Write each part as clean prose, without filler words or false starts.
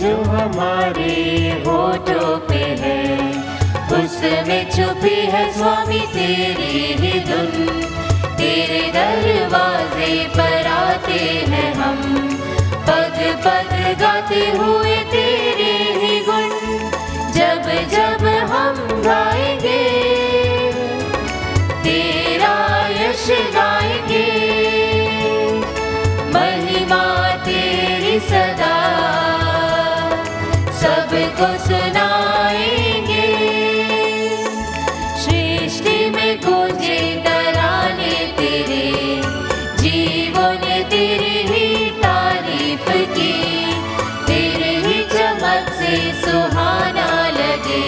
जो हमारे होठों पे है, उसमें छुपी है स्वामी तेरी ही धुन। तेरे दरवाजे पर आते हैं हम, पग पग गाते हुए तेरे ही गुण। जब जब हम गाएंगे तेरा यश गाएंगे, महिमा तेरी सदा सबको सुनाएंगे। सृष्टि में गूंजे तराने तेरे, जीवों ने तेरी ही तारीफ की। तेरे ही चमक से सुहाना लगे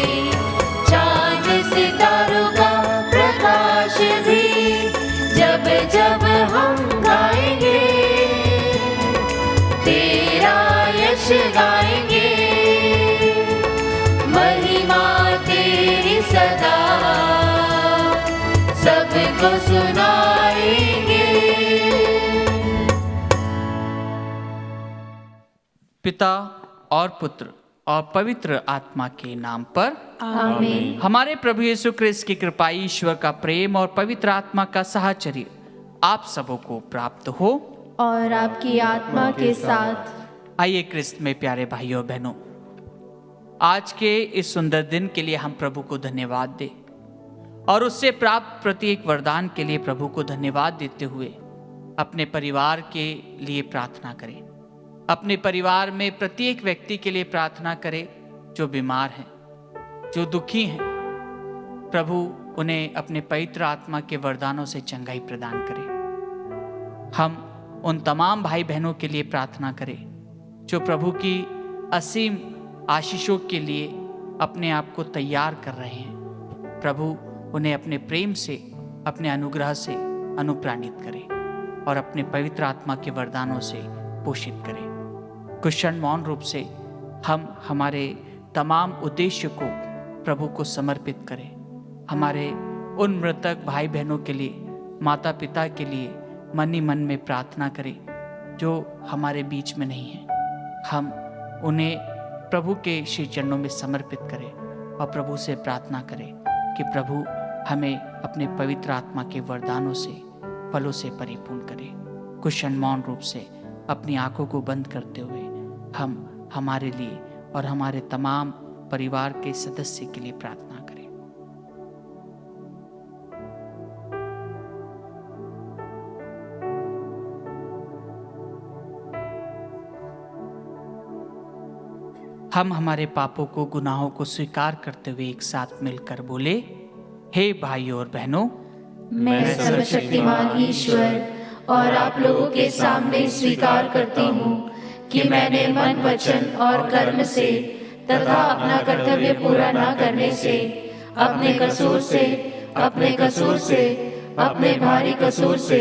चांद सितारों का प्रकाश भी। जब जब हम गाएंगे तेरा यश गाएंगे, महिमा तेरी सदा सबको सुनाएंगे। पिता और पुत्र और पवित्र आत्मा के नाम पर आमीन। हमारे प्रभु यीशु क्रिस्त की कृपा, ईश्वर का प्रेम और पवित्र आत्मा का साहचर्य आप सबों को प्राप्त हो और आपकी आत्मा के साथ। आइए क्रिस्त में प्यारे भाइयों बहनों, आज के इस सुंदर दिन के लिए हम प्रभु को धन्यवाद दें और उससे प्राप्त प्रत्येक वरदान के लिए प्रभु को धन्यवाद देते हुए अपने परिवार के लिए प्रार्थना करें। अपने परिवार में प्रत्येक व्यक्ति के लिए प्रार्थना करें जो बीमार हैं, जो दुखी हैं। प्रभु उन्हें अपने पवित्र आत्मा के वरदानों से चंगाई प्रदान करे। हम उन तमाम भाई बहनों के लिए प्रार्थना करें जो प्रभु की असीम आशीषों के लिए अपने आप को तैयार कर रहे हैं। प्रभु उन्हें अपने प्रेम से, अपने अनुग्रह से अनुप्राणित करे और अपने पवित्र आत्मा के वरदानों से पोषित करे। कुछ क्षण मौन रूप से हम हमारे तमाम उद्देश्य को प्रभु को समर्पित करें। हमारे उन मृतक भाई बहनों के लिए, माता पिता के लिए मन ही मन में प्रार्थना करें जो हमारे बीच में नहीं हैं। हम उन्हें प्रभु के श्री चरणों में समर्पित करें और प्रभु से प्रार्थना करें कि प्रभु हमें अपने पवित्र आत्मा के वरदानों से, फलों से परिपूर्ण करें। कुछ क्षण मौन रूप से अपनी आंखों को बंद करते हुए हम हमारे लिए और हमारे तमाम परिवार के सदस्य के लिए प्रार्थना करें। हम हमारे पापों को, गुनाहों को स्वीकार करते हुए एक साथ मिलकर बोले, हे भाइयों और बहनों, मैं सर्वशक्तिमान ईश्वर और आप लोगों के सामने स्वीकार करती हूँ कि मैंने मन, वचन और कर्म से तथा अपना कर्तव्य पूरा न करने से अपने कसूर से अपने भारी कसूर से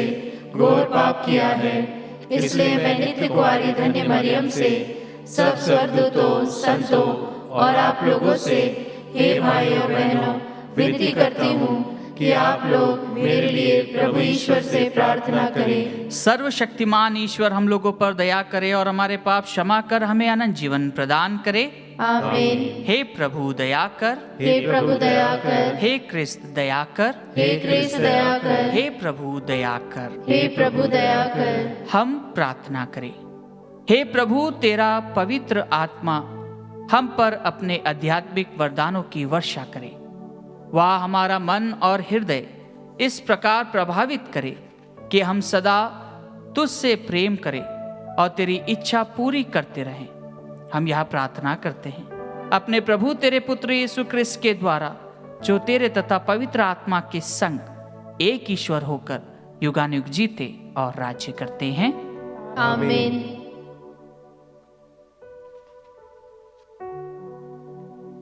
घोर पाप किया है। इसलिए मैं नित्य कुंवारी धन्य मरियम से, सब स्वर्गदूतों, संतों और आप लोगों से, हे भाइयों और बहनों, विनती करती हूँ कि आप लोग मेरे लिए प्रभु ईश्वर से प्रार्थना करें। सर्वशक्तिमान ईश्वर हम लोगों पर दया करे और हमारे पाप क्षमा कर हमें अनंत जीवन प्रदान करे। आमीन। हे प्रभु दया कर, हे प्रभु दया कर, हे क्रिस्त दया कर, हे क्रिस्त दया कर, हे प्रभु दया कर। हे प्रभु दया कर। हम प्रार्थना करें। हे प्रभु, तेरा पवित्र आत्मा हम पर अपने आध्यात्मिक वरदानों की वर्षा करे। वह हमारा मन और हृदय इस प्रकार प्रभावित करे कि हम सदा तुझसे प्रेम करें और तेरी इच्छा पूरी करते रहें। हम यह प्रार्थना करते हैं अपने प्रभु तेरे पुत्र यीशु क्रिस्त के द्वारा, जो तेरे तथा पवित्र आत्मा के संग एक ईश्वर होकर युगानुयुग जीते और राज्य करते हैं। आमीन।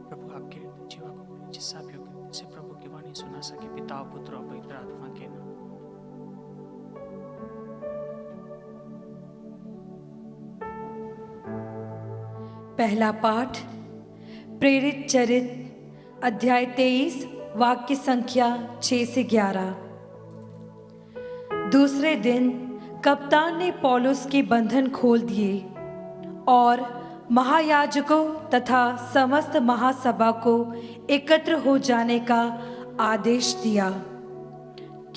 प्रभु आपके जीवा को जिससे आप योग्य से प्रभु की वाणी सुना सके, पिता, पुत्र और पवित्र आत्मा के नाम। पहला पाठ प्रेरित चरित अध्याय 23 वाक्य संख्या 6 से 11। दूसरे दिन कप्तान ने पौलुस के बंधन खोल दिए और महायाजकों तथा समस्त महासभा को एकत्र हो जाने का आदेश दिया,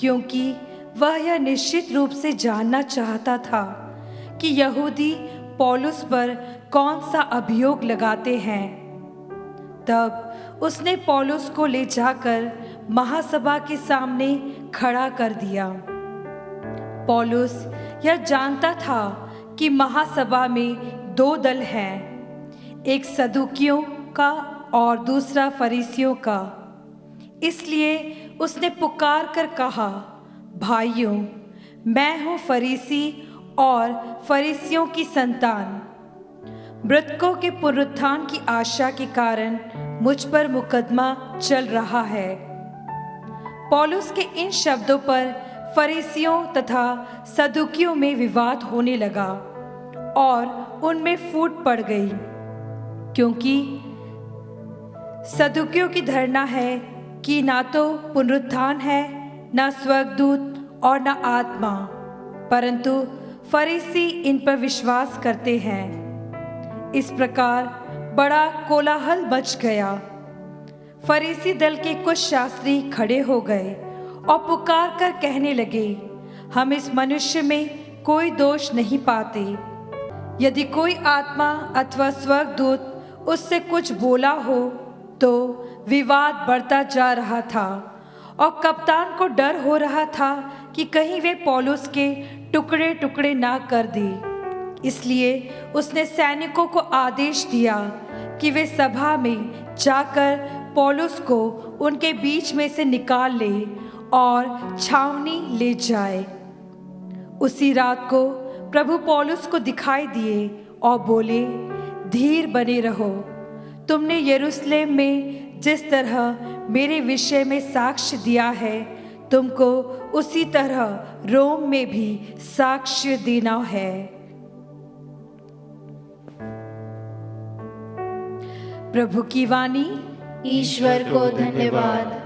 क्योंकि वह यह निश्चित रूप से जानना चाहता था कि यहूदी पौलुस पर कौन सा अभियोग लगाते हैं। तब उसने पौलुस को ले जाकर महासभा के सामने खड़ा कर दिया। पौलुस यह जानता था कि महासभा में दो दल हैं, एक सदूकियों का और दूसरा फरीसियों का। इसलिए उसने पुकार कर कहा, भाइयों, मैं हूँ फरीसी और फरीसियों की संतान। मृतकों के पुनरुत्थान की आशा के कारण मुझ पर मुकदमा चल रहा है। पौलुस के इन शब्दों पर फरीसियों तथा सदूकियों में विवाद होने लगा और उनमें फूट पड़ गई, क्योंकि सदूकियों की धारणा है कि ना तो पुनरुत्थान है, ना स्वर्गदूत और ना आत्मा, परंतु फरीसी इन पर विश्वास करते हैं। इस प्रकार बड़ा कोलाहल मच गया। फरीसी दल के कुछ शास्त्री खड़े हो गए और पुकार कर कहने लगे, हम इस मनुष्य में कोई दोष नहीं पाते। यदि कोई आत्मा अथवा स्वर्गदूत उससे कुछ बोला हो तो विवाद बढ़ता जा रहा था और कप्तान को डर हो रहा था कि कहीं वे पौलुस के टुकड़े टुकड़े ना कर दे। इसलिए उसने सैनिकों को आदेश दिया कि वे सभा में जाकर पौलुस को उनके बीच में से निकाल ले और छावनी ले जाए। उसी रात को प्रभु पौलुस को दिखाई दिए और बोले, धीर बने रहो। तुमने यरूशलेम में जिस तरह मेरे विषय में साक्ष्य दिया है, तुमको उसी तरह रोम में भी साक्ष्य देना है। प्रभु की वाणी। ईश्वर को धन्यवाद।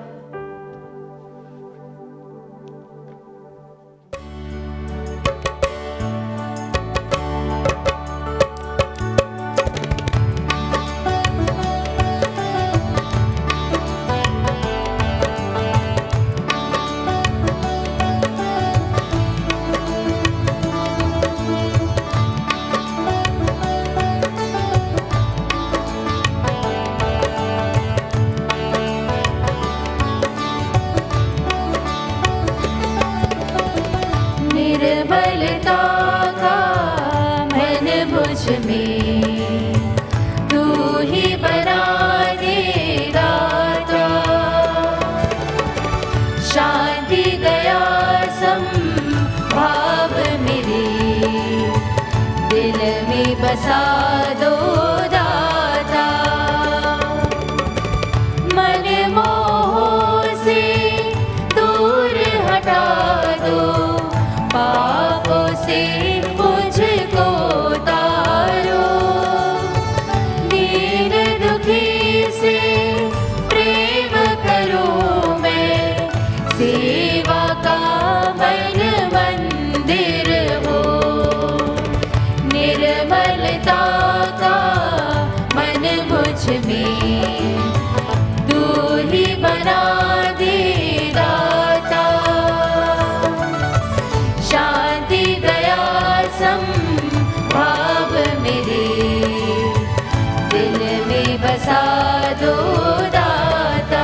निर्बलता का मन मुझ में तू ही बना दे दाता। शांति दया संभाव मेरे दिल में बसा दो दाता। मन मोह से दूर हटा दो, पापों से मुझको तारो। दीन दुखी से प्रेम करो मैं, सेवा का मन मंदिर हो। निर्मलता का मन मुझ में तू ही बना दे दाता। शांति दया संभाव मेरे दिल में बसा दो दाता।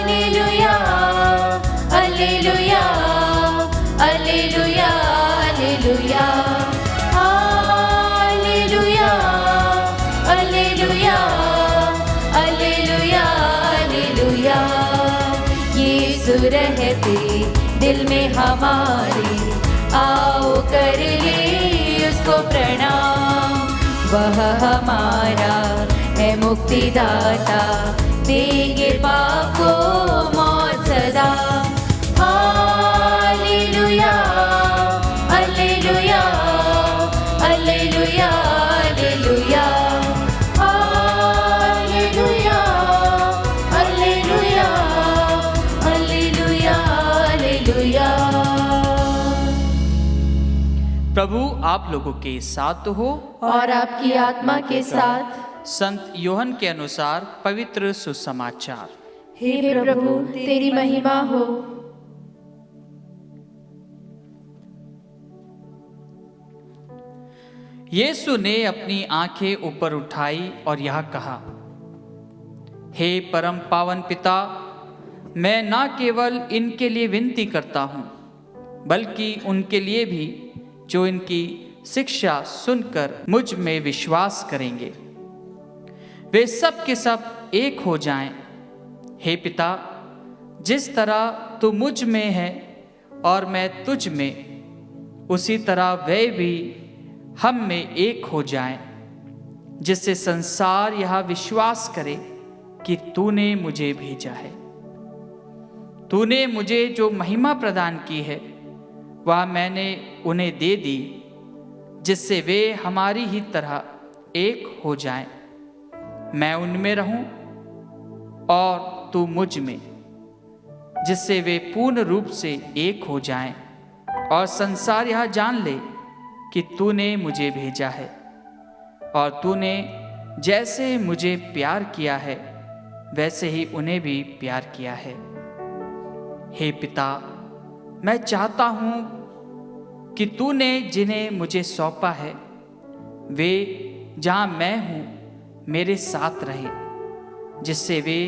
Alleluia, alleluia, alleluia, alleluia, alleluia, alleluia, alleluia। यीशु रहते दिल में हमारे, आओ कर ले उसको प्रणाम। वह हमारा है मुक्तिदाता, देंगे पाप को मौत सदा। Alleluia, alleluia, प्रभु आप लोगों के साथ हो और आपकी आत्मा के साथ। संत योहन के अनुसार पवित्र सुसमाचार। हे प्रभु तेरी महिमा हो। यीशु ने अपनी आंखें ऊपर उठाई और यह कहा, हे परम पावन पिता, मैं न केवल इनके लिए विनती करता हूँ, बल्कि उनके लिए भी जो इनकी शिक्षा सुनकर मुझ में विश्वास करेंगे, वे सब के सब एक हो जाएं। हे पिता, जिस तरह तू मुझ में है और मैं तुझ में, उसी तरह वे भी हम में एक हो जाएं, जिससे संसार यह विश्वास करे कि तूने मुझे भेजा है। तूने मुझे जो महिमा प्रदान की है वह मैंने उन्हें दे दी, जिससे वे हमारी ही तरह एक हो जाएं। मैं उनमें रहूं और तू मुझ में, जिससे वे पूर्ण रूप से एक हो जाएं और संसार यह जान ले कि तूने मुझे भेजा है और तूने जैसे मुझे प्यार किया है वैसे ही उन्हें भी प्यार किया है। हे पिता, मैं चाहता हूँ कि तूने जिन्हें मुझे सौंपा है वे जहाँ मैं हूँ मेरे साथ रहें, जिससे वे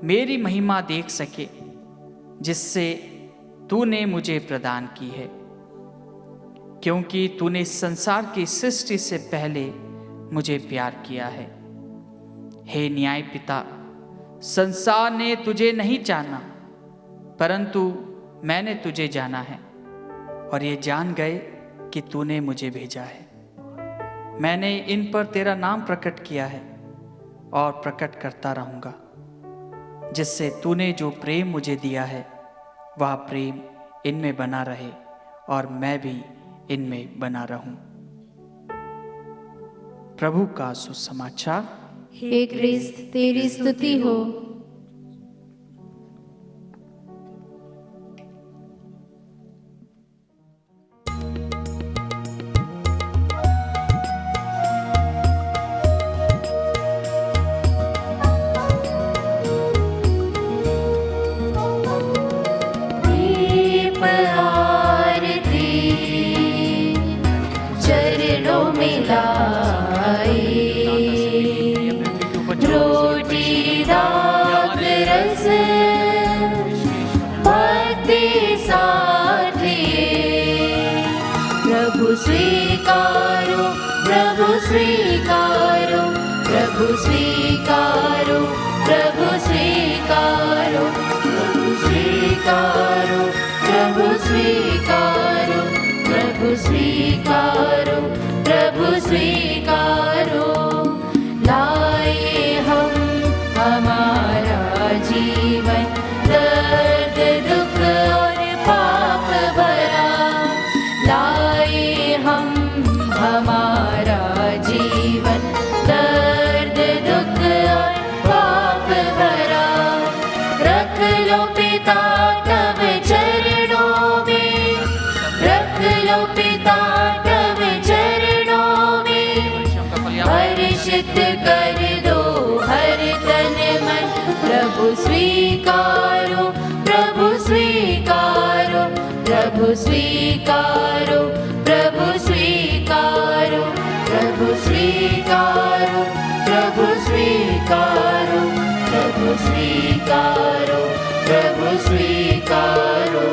मेरी महिमा देख सके जिससे तूने मुझे प्रदान की है, क्योंकि तूने संसार की सृष्टि से पहले मुझे प्यार किया है। हे न्याय पिता, संसार ने तुझे नहीं जाना, परंतु मैंने तुझे जाना है और ये जान गए कि तूने मुझे भेजा है। मैंने इन पर तेरा नाम प्रकट किया है और प्रकट करता रहूंगा, जिससे तूने जो प्रेम मुझे दिया है वह प्रेम इनमें बना रहे और मैं भी इनमें बना रहूं। प्रभु का सुसमाचार। हे क्रिस्त तेरी स्तुति हो। स्वीकारो प्रभु स्वीकारो, प्रभु स्वीकारो, प्रभु स्वीकारो, प्रभु स्वीकारो, प्रभु स्वीकारो, प्रभु स्वीकारो, प्रभु स्वीकारो। लाए हम हमारा जीवन दर्द दुख और पाप भरा, लाए हम हमारा जीवन दर्द दुख और पाप भरा। रख लो पिता तब चरणों में, रख लो पिता तब चरणों में, हर्षित कर दो हर तन मन। प्रभु स्वीकारो, प्रभु स्वीकारो, प्रभु स्वीकारो, प्रभु स्वीकारो, प्रभु स्वीकारो, प्रभु स्वीकारो, प्रभु स्वीकारो, प्रभु स्वीकारो।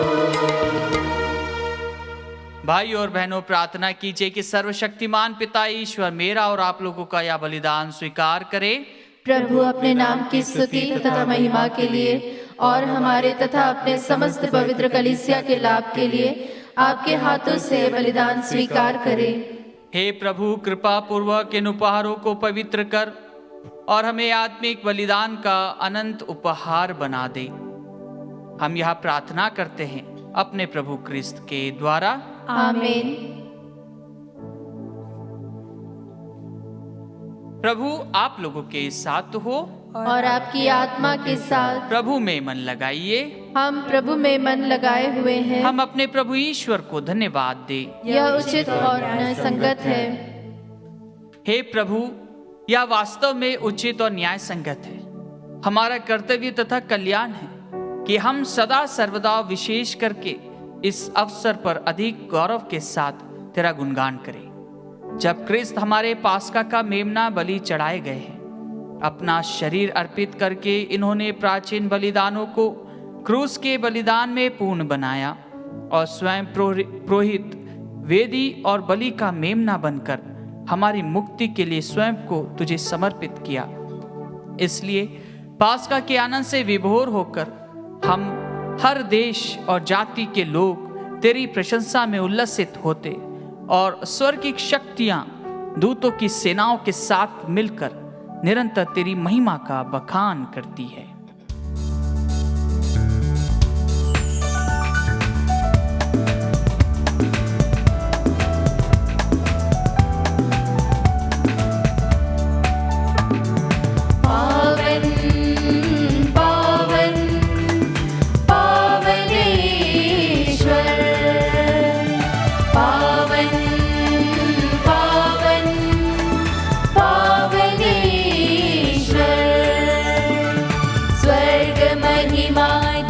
भाई और बहनों, प्रार्थना कीजिए कि सर्वशक्तिमान पिता ईश्वर मेरा और आप लोगों का यह बलिदान स्वीकार करे। प्रभु अपने नाम की स्तुति तथा महिमा के लिए और हमारे तथा अपने समस्त पवित्र कलीसिया के लाभ के लिए आपके हाथों से बलिदान स्वीकार करे। हे प्रभु, कृपा पूर्वक इन उपहारों को पवित्र कर और हमें आत्मिक बलिदान का अनंत उपहार बना दे। हम यह प्रार्थना करते हैं अपने प्रभु क्रिस्त के द्वारा। आमीन। प्रभु आप लोगों के साथ हो और आपकी आत्मा के साथ। प्रभु में मन लगाइए। हम प्रभु में मन लगाए हुए हैं। हम अपने प्रभु ईश्वर को धन्यवाद दें। यह उचित और न्याय संगत है। हे प्रभु, यह वास्तव में उचित और न्याय संगत है। हमारा कर्तव्य तथा कल्याण है कि हम सदा सर्वदा विशेष करके इस अवसर पर अधिक गौरव के साथ तेरा गुणगान करें। जब क्रिस्त हमारे पास्का का मेमना बलि चढ़ाए गए हैं, अपना शरीर अर्पित करके इन्होंने प्राचीन बलिदानों को क्रूस के बलिदान में पूर्ण बनाया और स्वयं पुरोहित, वेदी और बलि का मेमना बनकर हमारी मुक्ति के लिए स्वयं को तुझे समर्पित किया। इसलिए पास्का के आनंद से विभोर होकर हम हर देश और जाति के लोग तेरी प्रशंसा में उल्लसित होते और स्वर्गिक शक्तियां दूतों की सेनाओं के साथ मिलकर निरंतर तेरी महिमा का बखान करती है।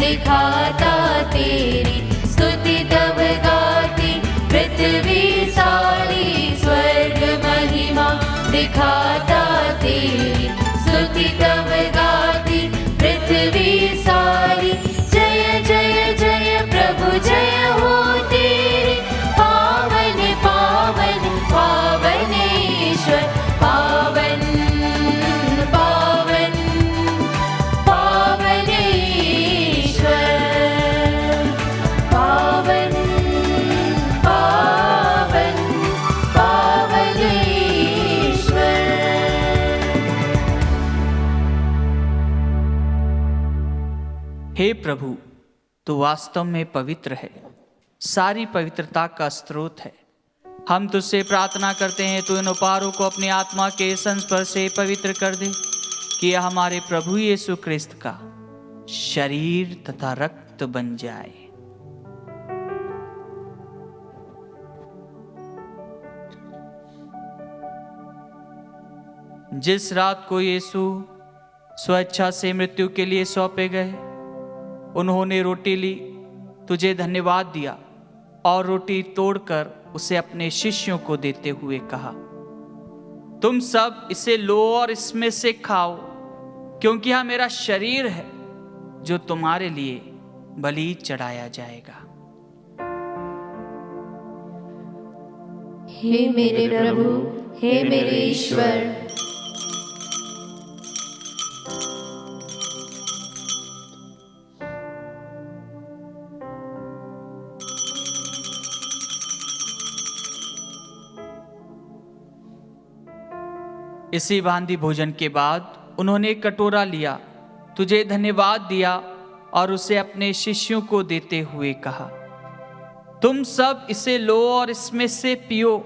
दिखाता तेरी स्तुति तब गाती पृथ्वी सारी। स्वर्ग महिमा दिखाता तेरी स्तुति तब गाती पृथ्वी सारी। जय जय जय प्रभु जय हो तेरी, पावन पावन पावन ईश्वर, पावन पावन पावन ईश्वर, पावन पावन पावन ईश्वर। हे प्रभु, तू वास्तव में पवित्र है, सारी पवित्रता का स्रोत है। हम तुझसे प्रार्थना करते हैं, तू इन उपहारों को अपनी आत्मा के संस्पर्श से पवित्र कर दे कि यह हमारे प्रभु यीशु क्रिस्त का शरीर तथा रक्त बन जाए। जिस रात को यीशु स्वेच्छा से मृत्यु के लिए सौंपे गए, उन्होंने रोटी ली, तुझे धन्यवाद दिया और रोटी तोड़कर उसे अपने शिष्यों को देते हुए कहा, तुम सब इसे लो और इसमें से खाओ, क्योंकि यह मेरा शरीर है जो तुम्हारे लिए बलि चढ़ाया जाएगा। हे मेरे प्रभु, हे मेरे ईश्वर, इसी भांति भोजन के बाद उन्होंने एक कटोरा लिया, तुझे धन्यवाद दिया और उसे अपने शिष्यों को देते हुए कहा, तुम सब इसे लो और इसमें से पियो,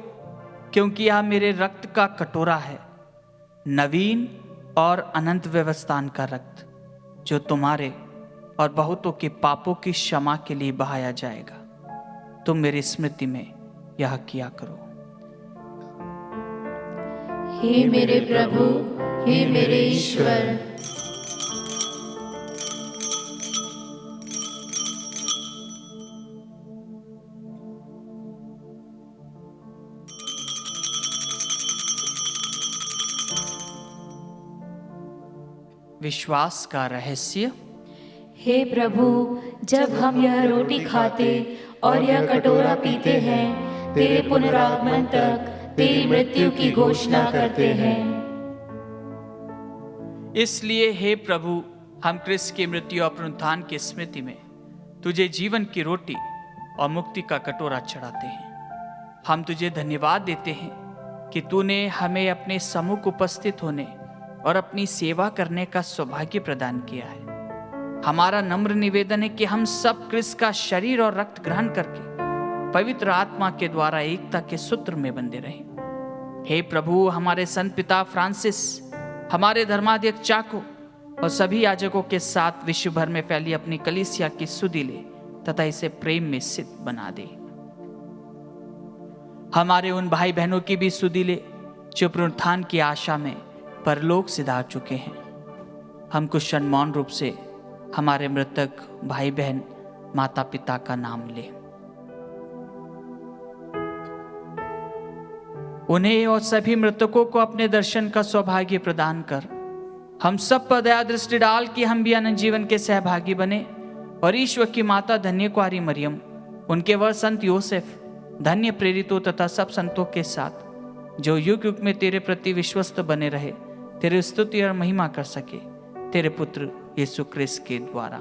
क्योंकि यह मेरे रक्त का कटोरा है, नवीन और अनंत व्यवस्थान का रक्त, जो तुम्हारे और बहुतों के पापों की क्षमा के लिए बहाया जाएगा। तुम मेरी स्मृति में यह किया करो। हे मेरे प्रभु, हे मेरे ईश्वर, विश्वास का रहस्य। हे प्रभु, जब हम यह रोटी खाते और यह कटोरा पीते हैं, तेरे पुनरागमन तक तेरी मृत्यु की घोषणा करते हैं। इसलिए हे प्रभु, हम क्रिस्त की मृत्यु और पुनरुत्थान की स्मृति में तुझे जीवन की रोटी और मुक्ति का कटोरा चढ़ाते हैं। हम तुझे धन्यवाद देते हैं कि तूने हमें अपने सम्मुख उपस्थित होने और अपनी सेवा करने का सौभाग्य प्रदान किया है। हमारा नम्र निवेदन है कि हम सब क्रिस्त का शरीर और रक्त ग्रहण करके पवित्र आत्मा के द्वारा एकता के सूत्र में बंधे रहें। हे प्रभु, हमारे संत पिता फ्रांसिस, हमारे धर्माध्यक्ष चाको और सभी याजकों के साथ विश्व भर में फैली अपनी कलीसिया की सुधि ले तथा इसे प्रेम में सिद्ध बना दे। हमारे उन भाई बहनों की भी सुधि ले जो पुनरुत्थान की आशा में परलोक सिधार चुके हैं। हम कुछ क्षण मौन रूप से हमारे मृतक भाई बहन माता पिता का नाम ले। उन्हें और सभी मृतकों को अपने दर्शन का सौभाग्य प्रदान कर हम सब पर दया दृष्टि डाल कि हम भी अनंत जीवन के सहभागी बने और ईश्वर की माता धन्य कुआरी मरियम, उनके वर संत योसेफ, धन्य प्रेरितों तथा सब संतों के साथ जो युग युग में तेरे प्रति विश्वस्त बने रहे, तेरे स्तुति और महिमा कर सके, तेरे पुत्र यीशु क्रिस्त के द्वारा।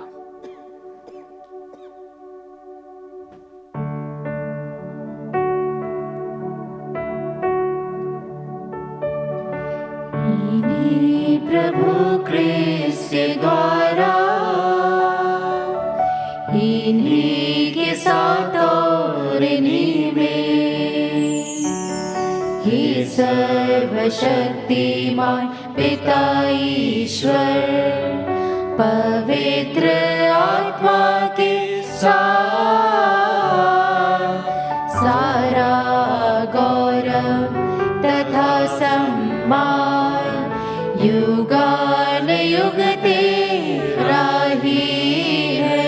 प्रभु क्रिस्त के द्वारा, इन्हीं के साथ और इन्हीं में, हे सर्वशक्तिमान पिता ईश्वर, पवित्र आत्मा के साथ सारा गौरव तथा सम्मान युगान युग तेरा ही है।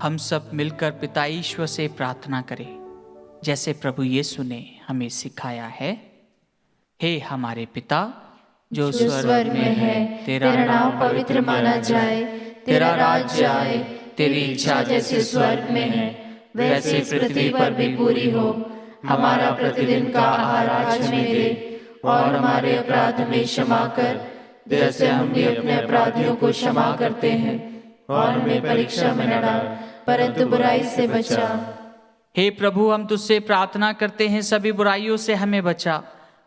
हम सब मिलकर पिता ईश्वर से प्रार्थना करें जैसे प्रभु यीशु ने हमें सिखाया है। हे हमारे पिता जो स्वर्ग में है, तेरा नाम पवित्र माना जाए, तेरा राज्य आए, तेरी इच्छा जैसे स्वर्ग में है वैसे पृथ्वी पर भी पूरी हो। हमारा प्रतिदिन का आहार आज हमें दे और हमारे अपराध में क्षमा कर जैसे हम भी अपने अपराधियों को क्षमा करते हैं, और हमें परीक्षा में न डाल परंतु बुराई से बचा। हे प्रभु, हम तुझसे प्रार्थना करते हैं सभी बुराइयों से हमें बचा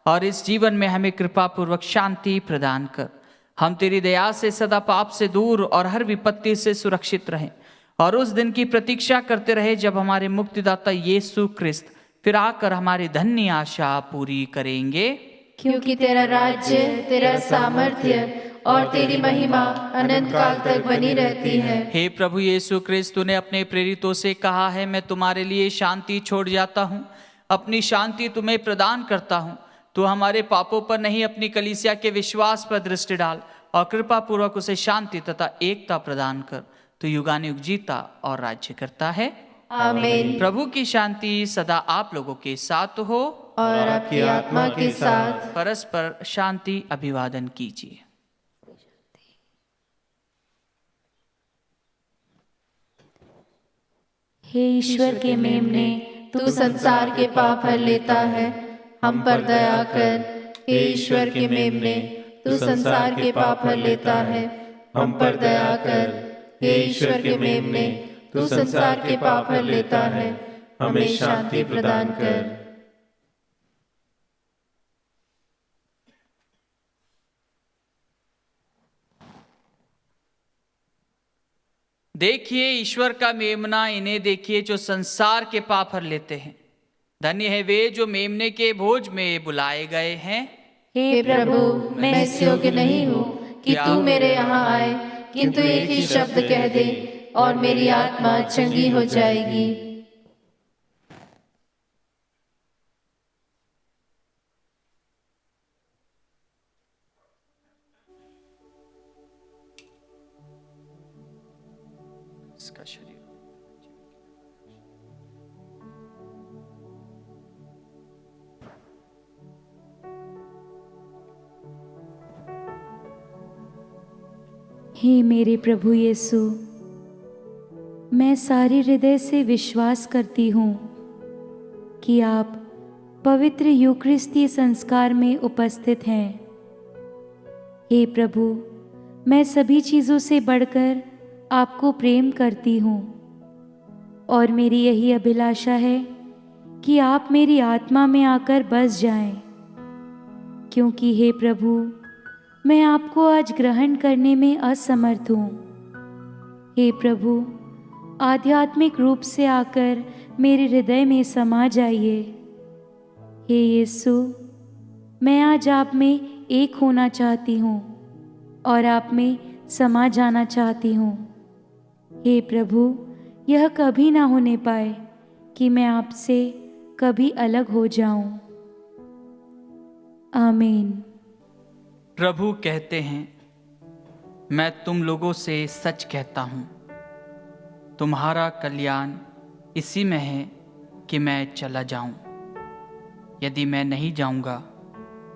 और इस जीवन में हमें कृपा पूर्वक शांति प्रदान कर। हम तेरी दया से सदा पाप से दूर और हर विपत्ति से सुरक्षित रहें और उस दिन की प्रतीक्षा करते रहे जब हमारे मुक्तिदाता यीशु क्रिस्त फिर आकर हमारी धन्य आशा पूरी करेंगे। क्योंकि तेरा राज्य, तेरा सामर्थ्य और तेरी महिमा अनंत काल तक बनी रहती है। हे प्रभु यीशु क्रिस्त, तूने अपने प्रेरितों से कहा है, मैं तुम्हारे लिए शांति छोड़ जाता हूँ, अपनी शांति तुम्हें प्रदान करता हूँ। तू हमारे पापों पर नहीं अपनी कलीसिया के विश्वास पर दृष्टि डाल और कृपा पूर्वक उसे शांति तथा एकता प्रदान कर। तू युगानुयुग जीता और राज्य करता है। आमीन। प्रभु की शांति सदा आप लोगों के साथ हो और आपकी आत्मा के साथ। परस्पर शांति अभिवादन कीजिए। हे ईश्वर के मेमने, तू संसार के पाप हर लेता है, हम पर दया कर। हे ईश्वर के मेमने, तू संसार के पाप हर लेता है, हम पर दया कर। हे ईश्वर के मेमने, तू संसार के पाप हर लेता है, हमें शांति प्रदान कर। देखिए ईश्वर का मेमना, इन्हें देखिए जो संसार के पाप हर लेते हैं। धन्य है वे जो मेमने के भोज में बुलाए गए हैं। हे प्रभु, मैं इस योग्य नहीं हूँ कि तू मेरे यहाँ आए, किंतु एक ही शब्द कह दे और मेरी आत्मा चंगी हो जाएगी। इसका शरीर हे मेरे प्रभु यीशु, मैं सारे हृदय से विश्वास करती हूँ कि आप पवित्र यूकरिस्तीय संस्कार में उपस्थित हैं। हे प्रभु, मैं सभी चीज़ों से बढ़कर आपको प्रेम करती हूँ और मेरी यही अभिलाषा है कि आप मेरी आत्मा में आकर बस जाएं, क्योंकि हे प्रभु, मैं आपको आज ग्रहण करने में असमर्थ हूँ। हे प्रभु, आध्यात्मिक रूप से आकर मेरे हृदय में समा जाइए। हे यीशु, मैं आज आप में एक होना चाहती हूँ और आप में समा जाना चाहती हूँ। हे प्रभु, यह कभी ना होने पाए कि मैं आपसे कभी अलग हो जाऊं। आमीन। प्रभु कहते हैं, मैं तुम लोगों से सच कहता हूँ, तुम्हारा कल्याण इसी में है कि मैं चला जाऊं। यदि मैं नहीं जाऊंगा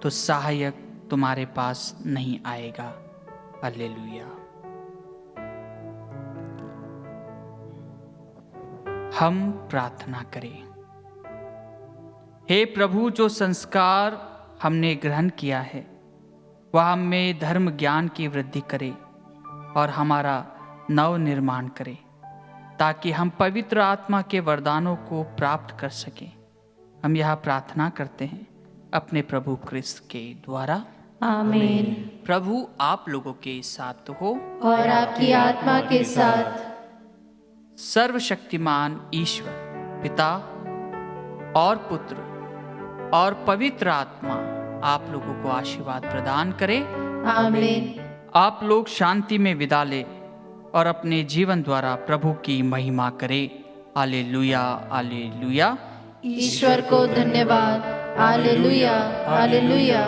तो सहायक तुम्हारे पास नहीं आएगा। हालेलुया। हम प्रार्थना करें। हे प्रभु, जो संस्कार हमने ग्रहण किया है वह हम में धर्म ज्ञान की वृद्धि करे और हमारा नव निर्माण करे, ताकि हम पवित्र आत्मा के वरदानों को प्राप्त कर सकें। हम यह प्रार्थना करते हैं अपने प्रभु क्रिस्त के द्वारा। आमीन। प्रभु आप लोगों के साथ हो और आपकी आत्मा के साथ। सर्वशक्तिमान ईश्वर पिता और पुत्र और पवित्र आत्मा आप लोगों को आशीर्वाद प्रदान करे। आमीन। आप लोग शांति में विदा ले और अपने जीवन द्वारा प्रभु की महिमा करे। Hallelujah, hallelujah. ईश्वर को धन्यवाद। Hallelujah, hallelujah.